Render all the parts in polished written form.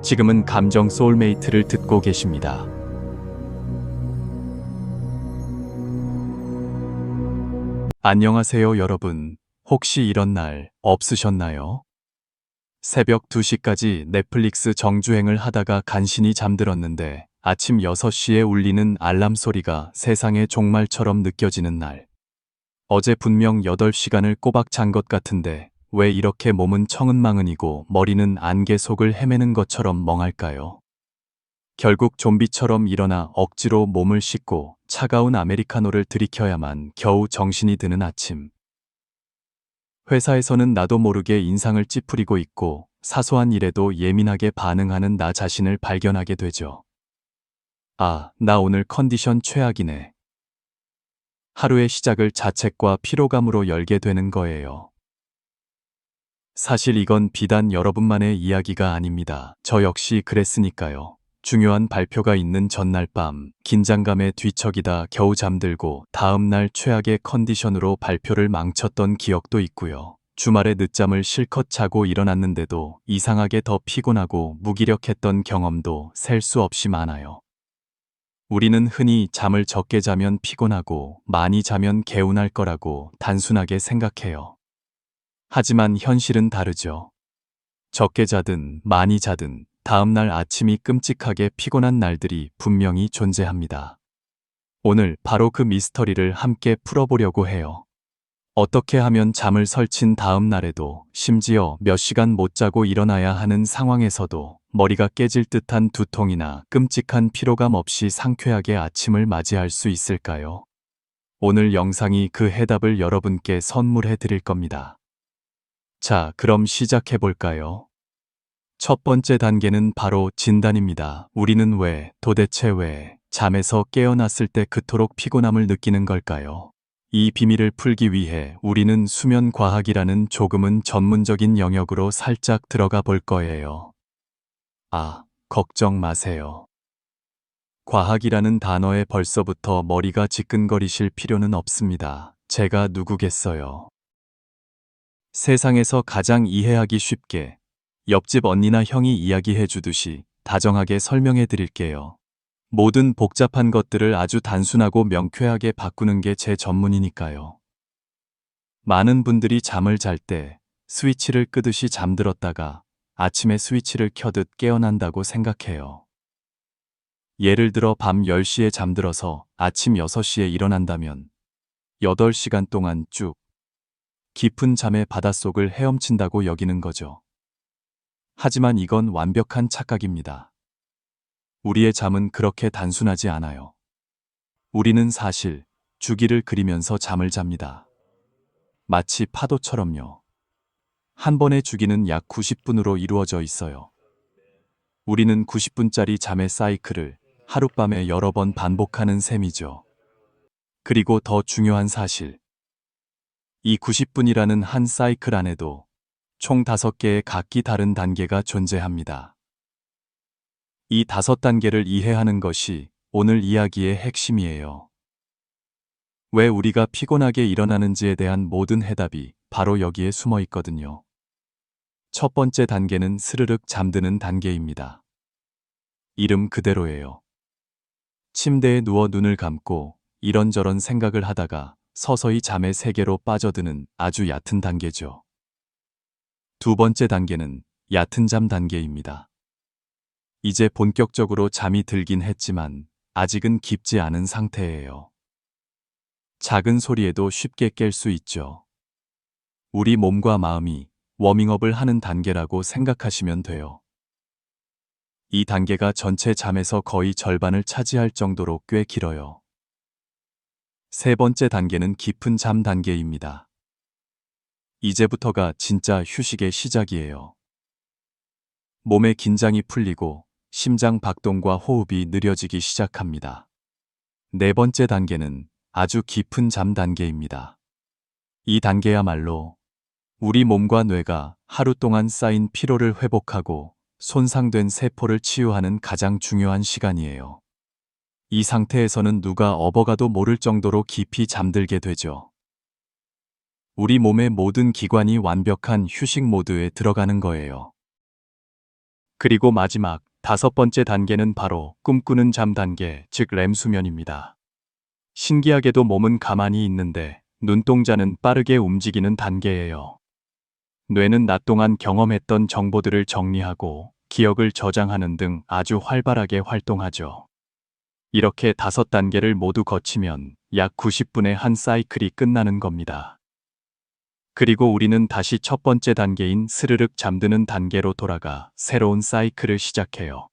지금은 감정 소울메이트를 듣고 계십니다. 안녕하세요, 여러분. 혹시 이런 날 없으셨나요? 새벽 2시까지 넷플릭스 정주행을 하다가 간신히 잠들었는데 아침 6시에 울리는 알람 소리가 세상의 종말처럼 느껴지는 날. 어제 분명 8시간을 꼬박 잔 것 같은데 왜 이렇게 몸은 청은망은이고 머리는 안개 속을 헤매는 것처럼 멍할까요? 결국 좀비처럼 일어나 억지로 몸을 씻고 차가운 아메리카노를 들이켜야만 겨우 정신이 드는 아침. 회사에서는 나도 모르게 인상을 찌푸리고 있고 사소한 일에도 예민하게 반응하는 나 자신을 발견하게 되죠. 아, 나 오늘 컨디션 최악이네. 하루의 시작을 자책과 피로감으로 열게 되는 거예요. 사실 이건 비단 여러분만의 이야기가 아닙니다. 저 역시 그랬으니까요. 중요한 발표가 있는 전날 밤, 긴장감에 뒤척이다 겨우 잠들고 다음날 최악의 컨디션으로 발표를 망쳤던 기억도 있고요. 주말에 늦잠을 실컷 자고 일어났는데도 이상하게 더 피곤하고 무기력했던 경험도 셀 수 없이 많아요. 우리는 흔히 잠을 적게 자면 피곤하고 많이 자면 개운할 거라고 단순하게 생각해요. 하지만 현실은 다르죠. 적게 자든 많이 자든 다음날 아침이 끔찍하게 피곤한 날들이 분명히 존재합니다. 오늘 바로 그 미스터리를 함께 풀어보려고 해요. 어떻게 하면 잠을 설친 다음 날에도 심지어 몇 시간 못 자고 일어나야 하는 상황에서도 머리가 깨질 듯한 두통이나 끔찍한 피로감 없이 상쾌하게 아침을 맞이할 수 있을까요? 오늘 영상이 그 해답을 여러분께 선물해 드릴 겁니다. 자, 그럼 시작해 볼까요? 첫 번째 단계는 바로 진단입니다. 우리는 도대체 왜 잠에서 깨어났을 때 그토록 피곤함을 느끼는 걸까요? 이 비밀을 풀기 위해 우리는 수면 과학이라는 조금은 전문적인 영역으로 살짝 들어가 볼 거예요. 아, 걱정 마세요. 과학이라는 단어에 벌써부터 머리가 지끈거리실 필요는 없습니다. 제가 누구겠어요? 세상에서 가장 이해하기 쉽게 옆집 언니나 형이 이야기해 주듯이 다정하게 설명해 드릴게요. 모든 복잡한 것들을 아주 단순하고 명쾌하게 바꾸는 게 제 전문이니까요. 많은 분들이 잠을 잘 때 스위치를 끄듯이 잠들었다가 아침에 스위치를 켜듯 깨어난다고 생각해요. 예를 들어 밤 10시에 잠들어서 아침 6시에 일어난다면 8시간 동안 쭉 깊은 잠의 바닷속을 헤엄친다고 여기는 거죠. 하지만 이건 완벽한 착각입니다. 우리의 잠은 그렇게 단순하지 않아요. 우리는 사실 주기를 그리면서 잠을 잡니다. 마치 파도처럼요. 한 번의 주기는 약 90분으로 이루어져 있어요. 우리는 90분짜리 잠의 사이클을 하룻밤에 여러 번 반복하는 셈이죠. 그리고 더 중요한 사실. 이 90분이라는 한 사이클 안에도 총 5개의 각기 다른 단계가 존재합니다. 이 5단계를 이해하는 것이 오늘 이야기의 핵심이에요. 왜 우리가 피곤하게 일어나는지에 대한 모든 해답이 바로 여기에 숨어 있거든요. 첫 번째 단계는 스르륵 잠드는 단계입니다. 이름 그대로예요. 침대에 누워 눈을 감고 이런저런 생각을 하다가 서서히 잠의 세계로 빠져드는 아주 얕은 단계죠. 두 번째 단계는 얕은 잠 단계입니다. 이제 본격적으로 잠이 들긴 했지만 아직은 깊지 않은 상태예요. 작은 소리에도 쉽게 깰 수 있죠. 우리 몸과 마음이 워밍업을 하는 단계라고 생각하시면 돼요. 이 단계가 전체 잠에서 거의 절반을 차지할 정도로 꽤 길어요. 세 번째 단계는 깊은 잠 단계입니다. 이제부터가 진짜 휴식의 시작이에요. 몸의 긴장이 풀리고 심장 박동과 호흡이 느려지기 시작합니다. 네 번째 단계는 아주 깊은 잠 단계입니다. 이 단계야말로 우리 몸과 뇌가 하루 동안 쌓인 피로를 회복하고 손상된 세포를 치유하는 가장 중요한 시간이에요. 이 상태에서는 누가 업어가도 모를 정도로 깊이 잠들게 되죠. 우리 몸의 모든 기관이 완벽한 휴식 모드에 들어가는 거예요. 그리고 마지막 5번째 단계는 바로 꿈꾸는 잠 단계, 즉 렘 수면입니다. 신기하게도 몸은 가만히 있는데 눈동자는 빠르게 움직이는 단계예요. 뇌는 낮 동안 경험했던 정보들을 정리하고 기억을 저장하는 등 아주 활발하게 활동하죠. 이렇게 5단계를 모두 거치면 약 90분의 한 사이클이 끝나는 겁니다. 그리고 우리는 다시 첫 번째 단계인 스르륵 잠드는 단계로 돌아가 새로운 사이클을 시작해요.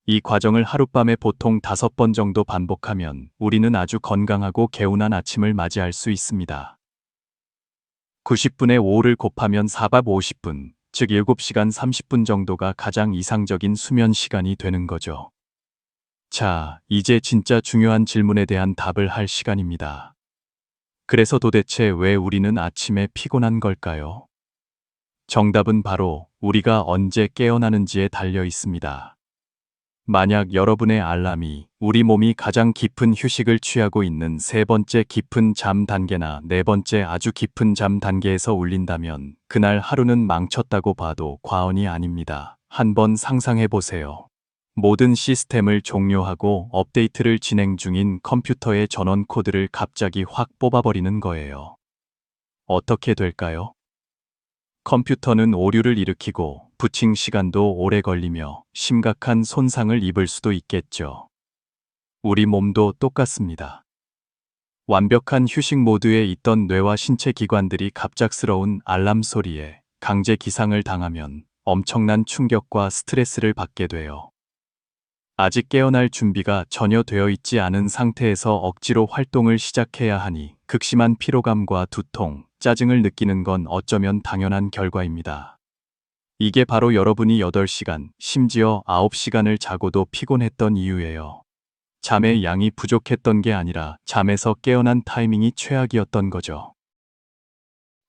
이 과정을 하룻밤에 보통 5번 정도 반복하면 우리는 아주 건강하고 개운한 아침을 맞이할 수 있습니다. 90분의 5를 곱하면 4박 50분, 즉 7시간 30분 정도가 가장 이상적인 수면 시간이 되는 거죠. 자, 이제 진짜 중요한 질문에 대한 답을 할 시간입니다. 그래서 도대체 왜 우리는 아침에 피곤한 걸까요? 정답은 바로 우리가 언제 깨어나는지에 달려 있습니다. 만약 여러분의 알람이 우리 몸이 가장 깊은 휴식을 취하고 있는 3번째 깊은 잠 단계나 4번째 아주 깊은 잠 단계에서 울린다면 그날 하루는 망쳤다고 봐도 과언이 아닙니다. 한번 상상해 보세요. 모든 시스템을 종료하고 업데이트를 진행 중인 컴퓨터의 전원 코드를 갑자기 확 뽑아버리는 거예요. 어떻게 될까요? 컴퓨터는 오류를 일으키고 부팅 시간도 오래 걸리며 심각한 손상을 입을 수도 있겠죠. 우리 몸도 똑같습니다. 완벽한 휴식 모드에 있던 뇌와 신체 기관들이 갑작스러운 알람 소리에 강제 기상을 당하면 엄청난 충격과 스트레스를 받게 돼요. 아직 깨어날 준비가 전혀 되어 있지 않은 상태에서 억지로 활동을 시작해야 하니 극심한 피로감과 두통, 짜증을 느끼는 건 어쩌면 당연한 결과입니다. 이게 바로 여러분이 8시간, 심지어 9시간을 자고도 피곤했던 이유예요. 잠의 양이 부족했던 게 아니라 잠에서 깨어난 타이밍이 최악이었던 거죠.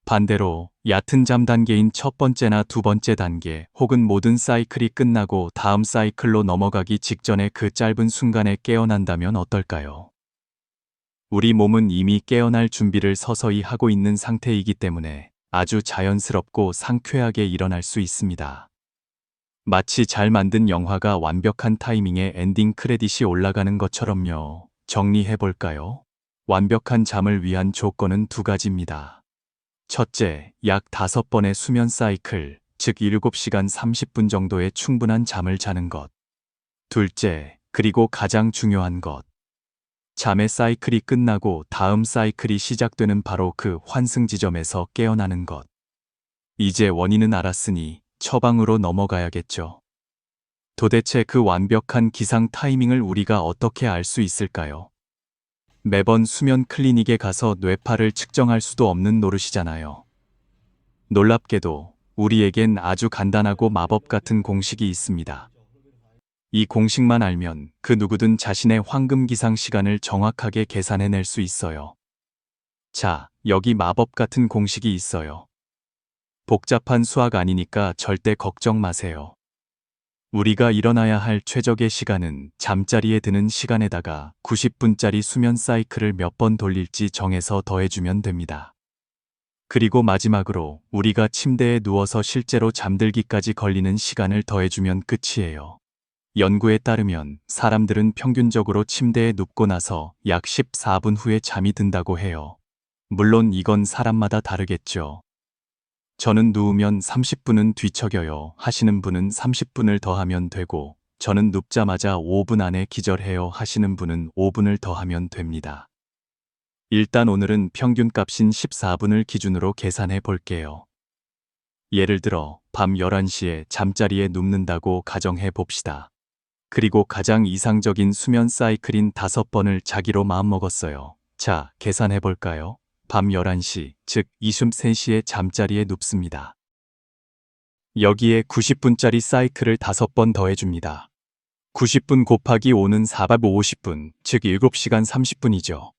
반대로 얕은 잠 단계인 첫 번째나 두 번째 단계 혹은 모든 사이클이 끝나고 다음 사이클로 넘어가기 직전에 그 짧은 순간에 깨어난다면 어떨까요? 우리 몸은 이미 깨어날 준비를 서서히 하고 있는 상태이기 때문에 아주 자연스럽고 상쾌하게 일어날 수 있습니다. 마치 잘 만든 영화가 완벽한 타이밍에 엔딩 크레딧이 올라가는 것처럼요. 정리해볼까요? 완벽한 잠을 위한 조건은 2가지입니다. 첫째, 약 5번의 수면 사이클, 즉 7시간 30분 정도의 충분한 잠을 자는 것. 둘째, 그리고 가장 중요한 것. 잠의 사이클이 끝나고 다음 사이클이 시작되는 바로 그 환승 지점에서 깨어나는 것. 이제 원인은 알았으니 처방으로 넘어가야겠죠. 도대체 그 완벽한 기상 타이밍을 우리가 어떻게 알 수 있을까요? 매번 수면 클리닉에 가서 뇌파를 측정할 수도 없는 노릇이잖아요. 놀랍게도 우리에겐 아주 간단하고 마법 같은 공식이 있습니다. 이 공식만 알면 그 누구든 자신의 황금 기상 시간을 정확하게 계산해낼 수 있어요. 자, 여기 마법 같은 공식이 있어요. 복잡한 수학 아니니까 절대 걱정 마세요. 우리가 일어나야 할 최적의 시간은 잠자리에 드는 시간에다가 90분짜리 수면 사이클을 몇 번 돌릴지 정해서 더해주면 됩니다. 그리고 마지막으로 우리가 침대에 누워서 실제로 잠들기까지 걸리는 시간을 더해주면 끝이에요. 연구에 따르면 사람들은 평균적으로 침대에 눕고 나서 약 14분 후에 잠이 든다고 해요. 물론 이건 사람마다 다르겠죠. 저는 누우면 30분은 뒤척여요 하시는 분은 30분을 더하면 되고, 저는 눕자마자 5분 안에 기절해요 하시는 분은 5분을 더하면 됩니다. 일단 오늘은 평균값인 14분을 기준으로 계산해 볼게요. 예를 들어 밤 11시에 잠자리에 눕는다고 가정해 봅시다. 그리고 가장 이상적인 수면 사이클인 5번을 자기로 마음먹었어요. 자, 계산해 볼까요? 밤 11시, 즉 23시에 잠자리에 눕습니다. 여기에 90분짜리 사이클을 5번 더해줍니다. 90분 곱하기 5는 4박 50분, 즉 7시간 30분이죠.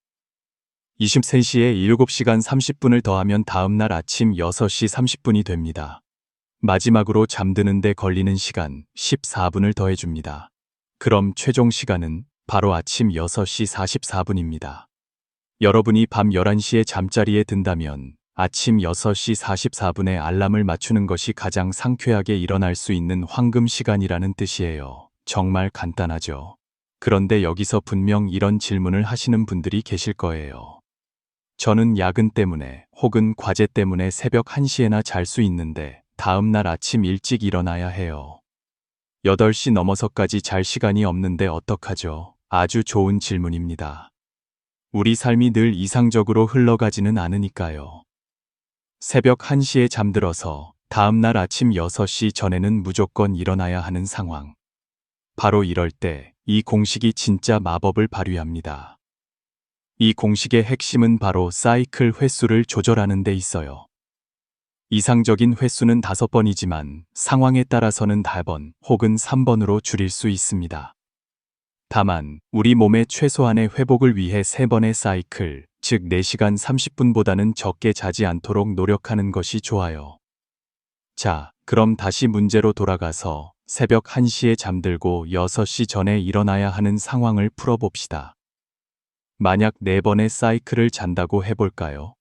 23시에 7시간 30분을 더하면 다음날 아침 6시 30분이 됩니다. 마지막으로 잠드는 데 걸리는 시간 14분을 더해줍니다. 그럼 최종 시간은 바로 아침 6시 44분입니다. 여러분이 밤 11시에 잠자리에 든다면 아침 6시 44분에 알람을 맞추는 것이 가장 상쾌하게 일어날 수 있는 황금 시간이라는 뜻이에요. 정말 간단하죠. 그런데 여기서 분명 이런 질문을 하시는 분들이 계실 거예요. 저는 야근 때문에 혹은 과제 때문에 새벽 1시에나 잘 수 있는데 다음 날 아침 일찍 일어나야 해요. 8시 넘어서까지 잘 시간이 없는데 어떡하죠? 아주 좋은 질문입니다. 우리 삶이 늘 이상적으로 흘러가지는 않으니까요. 새벽 1시에 잠들어서 다음 날 아침 6시 전에는 무조건 일어나야 하는 상황. 바로 이럴 때 이 공식이 진짜 마법을 발휘합니다. 이 공식의 핵심은 바로 사이클 횟수를 조절하는 데 있어요. 이상적인 횟수는 5번이지만 상황에 따라서는 4번 혹은 3번으로 줄일 수 있습니다. 다만 우리 몸의 최소한의 회복을 위해 3번의 사이클, 즉 4시간 30분보다는 적게 자지 않도록 노력하는 것이 좋아요. 자, 그럼 다시 문제로 돌아가서 새벽 1시에 잠들고 6시 전에 일어나야 하는 상황을 풀어봅시다. 만약 4번의 사이클을 잔다고 해볼까요?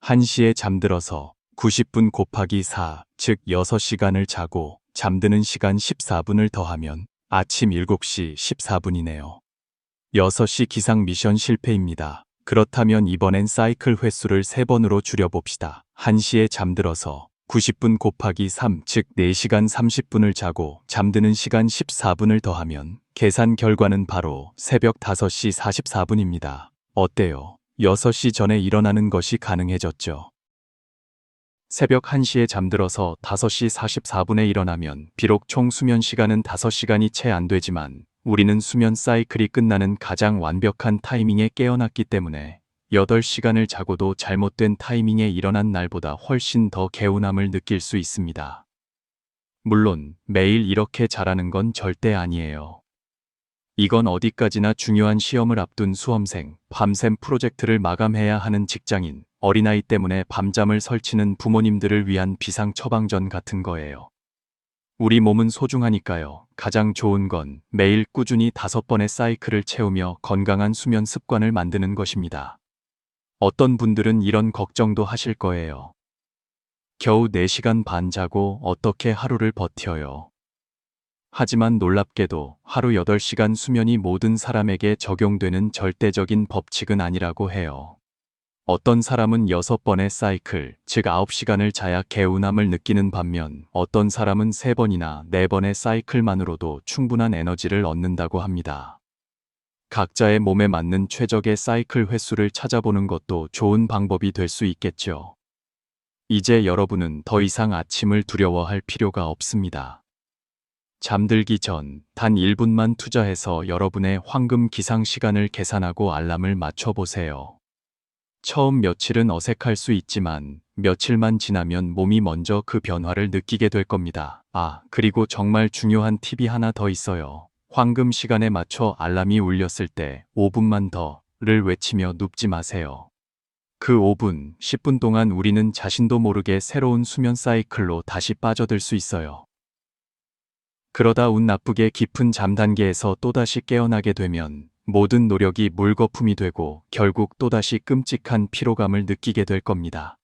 1시에 잠들어서 90분 곱하기 4, 즉 6시간을 자고 잠드는 시간 14분을 더하면 아침 7시 14분이네요. 6시 기상 미션 실패입니다. 그렇다면 이번엔 사이클 횟수를 3번으로 줄여봅시다. 1시에 잠들어서 90분 곱하기 3, 즉 4시간 30분을 자고 잠드는 시간 14분을 더하면 계산 결과는 바로 새벽 5시 44분입니다. 어때요? 6시 전에 일어나는 것이 가능해졌죠. 새벽 1시에 잠들어서 5시 44분에 일어나면 비록 총 수면 시간은 5시간이 채 안 되지만 우리는 수면 사이클이 끝나는 가장 완벽한 타이밍에 깨어났기 때문에 8시간을 자고도 잘못된 타이밍에 일어난 날보다 훨씬 더 개운함을 느낄 수 있습니다. 물론 매일 이렇게 자라는 건 절대 아니에요. 이건 어디까지나 중요한 시험을 앞둔 수험생, 밤샘 프로젝트를 마감해야 하는 직장인, 어린아이 때문에 밤잠을 설치는 부모님들을 위한 비상 처방전 같은 거예요. 우리 몸은 소중하니까요. 가장 좋은 건 매일 꾸준히 5번의 사이클을 채우며 건강한 수면 습관을 만드는 것입니다. 어떤 분들은 이런 걱정도 하실 거예요. 겨우 4시간 반 자고 어떻게 하루를 버텨요? 하지만 놀랍게도 하루 8시간 수면이 모든 사람에게 적용되는 절대적인 법칙은 아니라고 해요. 어떤 사람은 6번의 사이클, 즉 9시간을 자야 개운함을 느끼는 반면 어떤 사람은 3번이나 4번의 사이클만으로도 충분한 에너지를 얻는다고 합니다. 각자의 몸에 맞는 최적의 사이클 횟수를 찾아보는 것도 좋은 방법이 될 수 있겠죠. 이제 여러분은 더 이상 아침을 두려워할 필요가 없습니다. 잠들기 전 단 1분만 투자해서 여러분의 황금 기상 시간을 계산하고 알람을 맞춰보세요. 처음 며칠은 어색할 수 있지만 며칠만 지나면 몸이 먼저 그 변화를 느끼게 될 겁니다. 그리고 정말 중요한 팁이 하나 더 있어요. 황금 시간에 맞춰 알람이 울렸을 때 5분만 더를 외치며 눕지 마세요. 그 5분, 10분 동안 우리는 자신도 모르게 새로운 수면 사이클로 다시 빠져들 수 있어요. 그러다 운 나쁘게 깊은 잠 단계에서 또다시 깨어나게 되면 모든 노력이 물거품이 되고 결국 또다시 끔찍한 피로감을 느끼게 될 겁니다.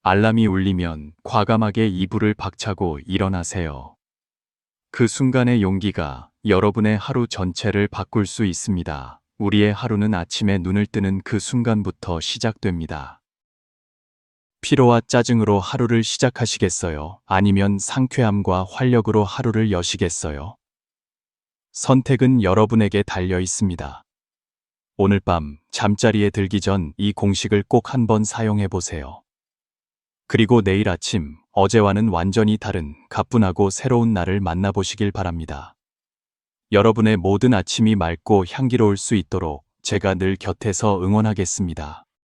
알람이 울리면 과감하게 이불을 박차고 일어나세요. 그 순간의 용기가 여러분의 하루 전체를 바꿀 수 있습니다. 우리의 하루는 아침에 눈을 뜨는 그 순간부터 시작됩니다. 피로와 짜증으로 하루를 시작하시겠어요? 아니면 상쾌함과 활력으로 하루를 여시겠어요? 선택은 여러분에게 달려 있습니다. 오늘 밤 잠자리에 들기 전 이 공식을 꼭 한번 사용해 보세요. 그리고 내일 아침 어제와는 완전히 다른 가뿐하고 새로운 날을 만나보시길 바랍니다. 여러분의 모든 아침이 맑고 향기로울 수 있도록 제가 늘 곁에서 응원하겠습니다.